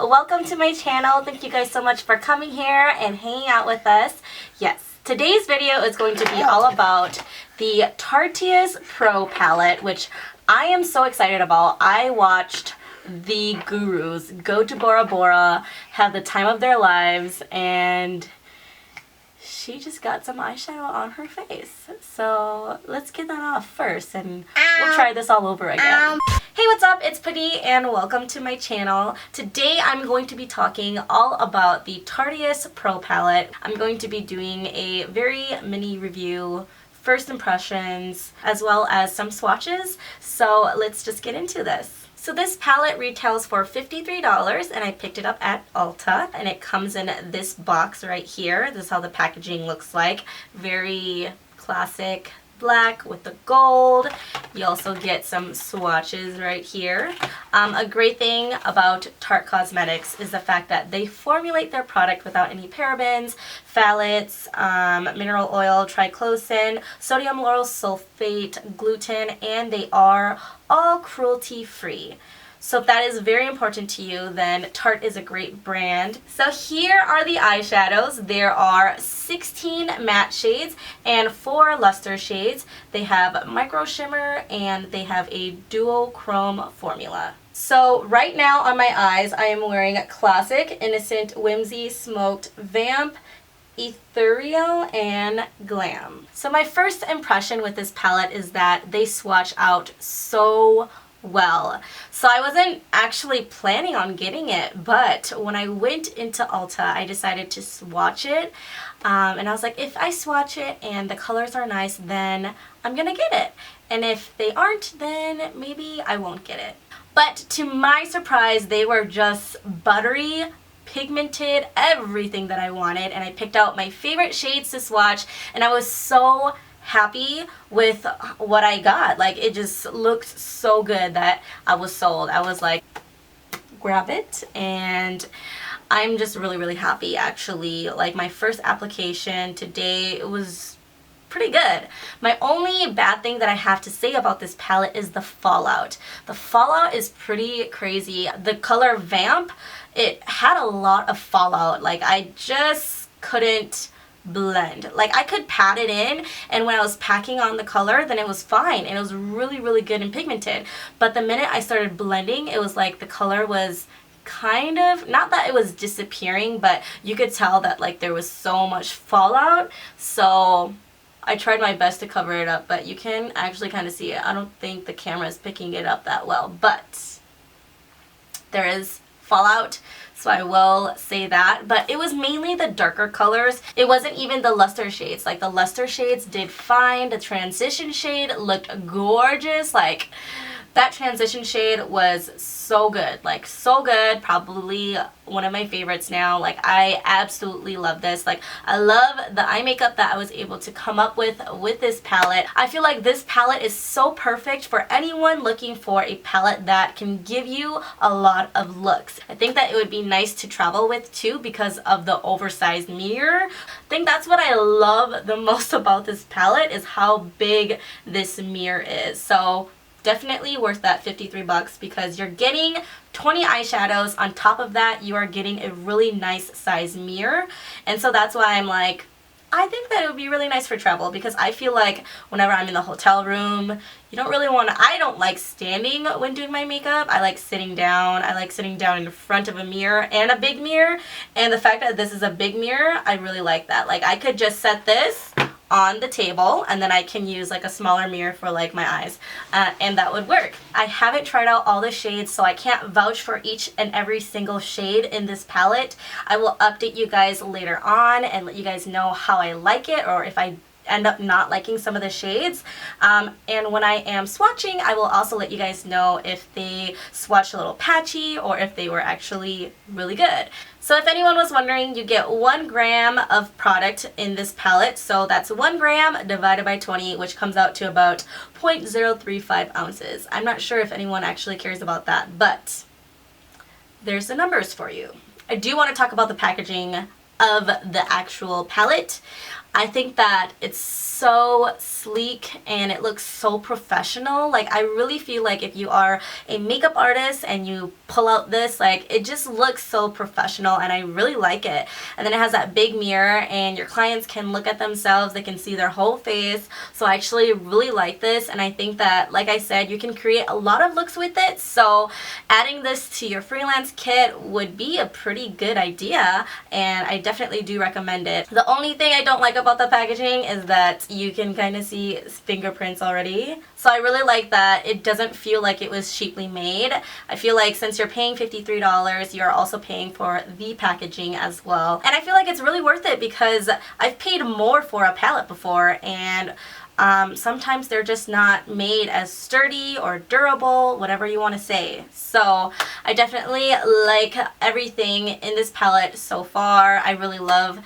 welcome to my channel. Thank you guys so much for coming here and hanging out with us. Yes, today's video is going to be all about the Tarteist Pro palette, which I am so excited about. I watched the gurus go to Bora Bora, have the time of their lives, and she just got some eyeshadow on her face. So let's get that off first and we'll try this all over again. Hey, what's up? It's Padee and welcome to my channel. Today I'm going to be talking all about the Tarteist Pro palette. I'm going to be doing a very mini review, first impressions, as well as some swatches. So let's just get into this. So this palette retails for $53 and I picked it up at Ulta, and it comes in this box right here. This is how the packaging looks like. Very classic black with the gold. You also get some swatches right here. A great thing about Tarte Cosmetics is the fact that they formulate their product without any parabens, phthalates, mineral oil, triclosan, sodium lauryl sulfate, gluten, and they are all cruelty-free. So if that is very important to you, then Tarte is a great brand. So here are the eyeshadows. There are 16 matte shades and 4 luster shades. They have micro shimmer and they have a duochrome formula. So right now on my eyes, I am wearing Classic, Innocent, Whimsy, Smoked, Vamp, Ethereal, and Glam. So my first impression with this palette is that they swatch out so well. So I wasn't actually planning on getting it, but when I went into Ulta, I decided to swatch it. And I was like, if I swatch it and the colors are nice, then I'm gonna get it. And if they aren't, then maybe I won't get it. But to my surprise, they were just buttery, pigmented, everything that I wanted, and I picked out my favorite shades to swatch, and I was so happy with what I got. Like, it just looked so good that I was sold. I was like, grab it, and I'm just really happy actually. Like, my first application today, it was pretty good. My only bad thing that I have to say about this palette is the fallout. The fallout is pretty crazy. The color Vamp, it had a lot of fallout. Like, I just couldn't blend. Like, I could pat it in, and when I was packing on the color, then it was fine and it was really good and pigmented. But the minute I started blending, it was like the color was kind of, not that it was disappearing, but you could tell that like there was so much fallout. So I tried my best to cover it up, but you can actually kind of see it. I don't think the camera is picking it up that well, but there is fallout, so I will say that. But it was mainly the darker colors. It wasn't even the luster shades. Like, the luster shades did fine. The transition shade looked gorgeous. Like, that transition shade was so good. Like, so good. Probably one of my favorites now. Like, I absolutely love this. Like, I love the eye makeup that I was able to come up with this palette. I feel like this palette is so perfect for anyone looking for a palette that can give you a lot of looks. I think that it would be nice to travel with too because of the oversized mirror. I think that's what I love the most about this palette, is how big this mirror is. So definitely worth that 53 bucks because you're getting 20 eyeshadows. On top of that, you are getting a really nice size mirror. And so that's why I'm like, I think that it would be really nice for travel, because I feel like whenever I'm in the hotel room, you don't really want to, I don't like standing when doing my makeup. I like sitting down. I like sitting down in front of a mirror and a big mirror. And the fact that this is a big mirror, I really like that. Like, I could just set this on the table and then I can use like a smaller mirror for like my eyes, and that would work. I haven't tried out all the shades, so I can't vouch for each and every single shade in this palette. I will update you guys later on and let you guys know how I like it, or if I end up not liking some of the shades. And when I am swatching, I will also let you guys know if they swatched a little patchy or if they were actually really good. So if anyone was wondering, you get 1 gram of product in this palette. So that's 1 gram divided by 20, which comes out to about 0.035 ounces. I'm not sure if anyone actually cares about that, but there's the numbers for you. I do want to talk about the packaging of the actual palette. I think that it's so sleek and it looks so professional. Like, I really feel like if you are a makeup artist and you pull out this, like, it just looks so professional, and I really like it. And then it has that big mirror and your clients can look at themselves, they can see their whole face. So I actually really like this, and I think that, like I said, you can create a lot of looks with it. So adding this to your freelance kit would be a pretty good idea, and I definitely do recommend it. The only thing I don't like about the packaging is that you can kind of see fingerprints already. So I really like that it doesn't feel like it was cheaply made. I feel like since you're paying $53, you're also paying for the packaging as well. And I feel like it's really worth it because I've paid more for a palette before, and sometimes they're just not made as sturdy or durable, whatever you want to say. So I definitely like everything in this palette so far. I really love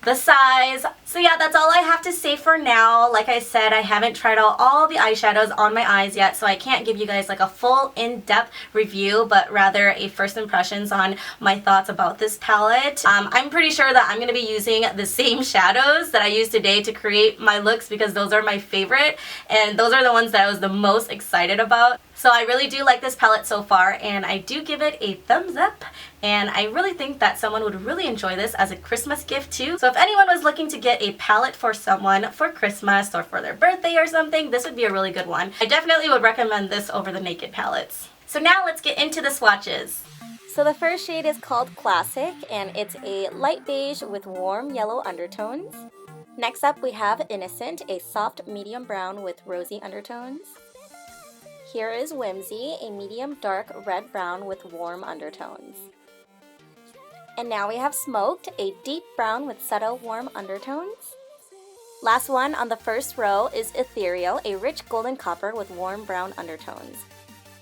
the size. So yeah, that's all I have to say for now. Like I said, I haven't tried out all the eyeshadows on my eyes yet, so I can't give you guys like a full in-depth review, but rather a first impressions on my thoughts about this palette. I'm pretty sure that I'm going to be using the same shadows that I used today to create my looks because those are my favorite, and those are the ones that I was the most excited about. So I really do like this palette so far, and I do give it a thumbs up, and I really think that someone would really enjoy this as a Christmas gift too. So if anyone was looking to get a palette for someone for Christmas or for their birthday or something, this would be a really good one. I definitely would recommend this over the Naked palettes. So now let's get into the swatches. So the first shade is called Classic, and it's a light beige with warm yellow undertones. Next up we have Innocent, a soft medium brown with rosy undertones. Here is Whimsy, a medium dark red-brown with warm undertones. And now we have Smoked, a deep brown with subtle warm undertones. Last one on the first row is Ethereal, a rich golden copper with warm brown undertones.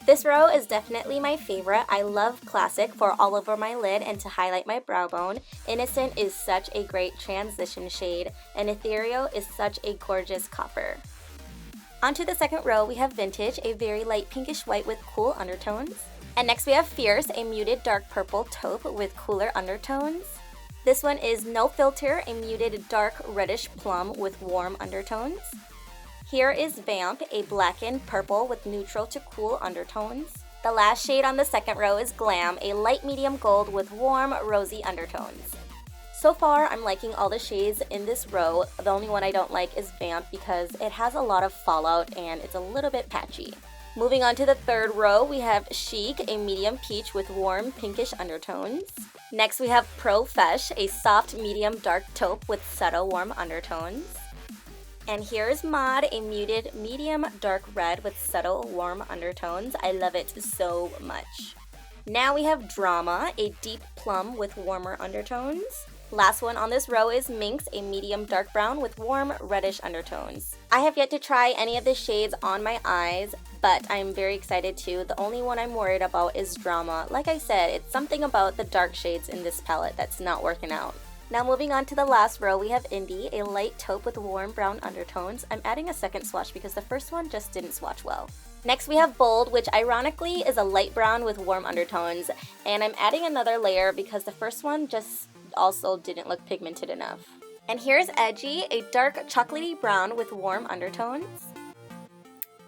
This row is definitely my favorite. I love Classic for all over my lid and to highlight my brow bone. Innocent is such a great transition shade, and Ethereal is such a gorgeous copper. Onto the second row, we have Vintage, a very light pinkish white with cool undertones. And next we have Fierce, a muted dark purple taupe with cooler undertones. This one is No Filter, a muted dark reddish plum with warm undertones. Here is Vamp, a blackened purple with neutral to cool undertones. The last shade on the second row is Glam, a light medium gold with warm rosy undertones. So far, I'm liking all the shades in this row. The only one I don't like is Vamp because it has a lot of fallout and it's a little bit patchy. Moving on to the third row, we have Chic, a medium peach with warm pinkish undertones. Next we have Profesh, a soft medium dark taupe with subtle warm undertones. And here's Mod, a muted medium dark red with subtle warm undertones. I love it so much. Now we have Drama, a deep plum with warmer undertones. Last one on this row is Minx, a medium dark brown with warm reddish undertones. I have yet to try any of the shades on my eyes, but I'm very excited too. The only one I'm worried about is Drama. Like I said, it's something about the dark shades in this palette that's not working out. Now moving on to the last row, we have Indie, a light taupe with warm brown undertones. I'm adding a second swatch because the first one just didn't swatch well. Next we have Bold, which ironically is a light brown with warm undertones, and I'm adding another layer because the first one just also didn't look pigmented enough. And here's Edgy, a dark chocolatey brown with warm undertones.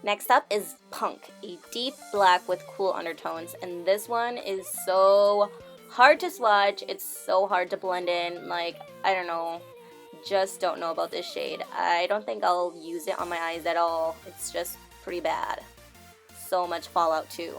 Next up is Punk, a deep black with cool undertones, and this one is so hard to swatch. It's so hard to blend in. Like, I don't know, just don't know about this shade. I don't think I'll use it on my eyes at all. It's just pretty bad. So much fallout too.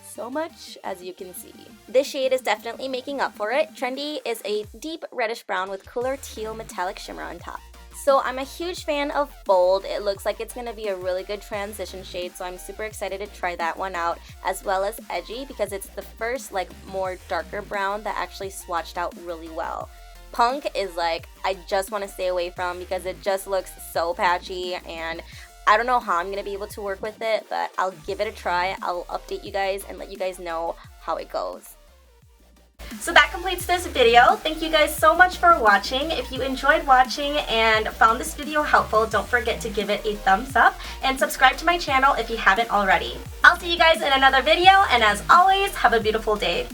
So much, as you can see. This shade is definitely making up for it. Trendy is a deep reddish brown with cooler teal metallic shimmer on top. So I'm a huge fan of Bold. It looks like it's going to be a really good transition shade, so I'm super excited to try that one out, as well as Edgy because it's the first like more darker brown that actually swatched out really well. Punk is like, I just want to stay away from because it just looks so patchy, and I don't know how I'm going to be able to work with it, but I'll give it a try. I'll update you guys and let you guys know how it goes. So that completes this video. Thank you guys so much for watching. If you enjoyed watching and found this video helpful, don't forget to give it a thumbs up and subscribe to my channel if you haven't already. I'll see you guys in another video, and as always, have a beautiful day.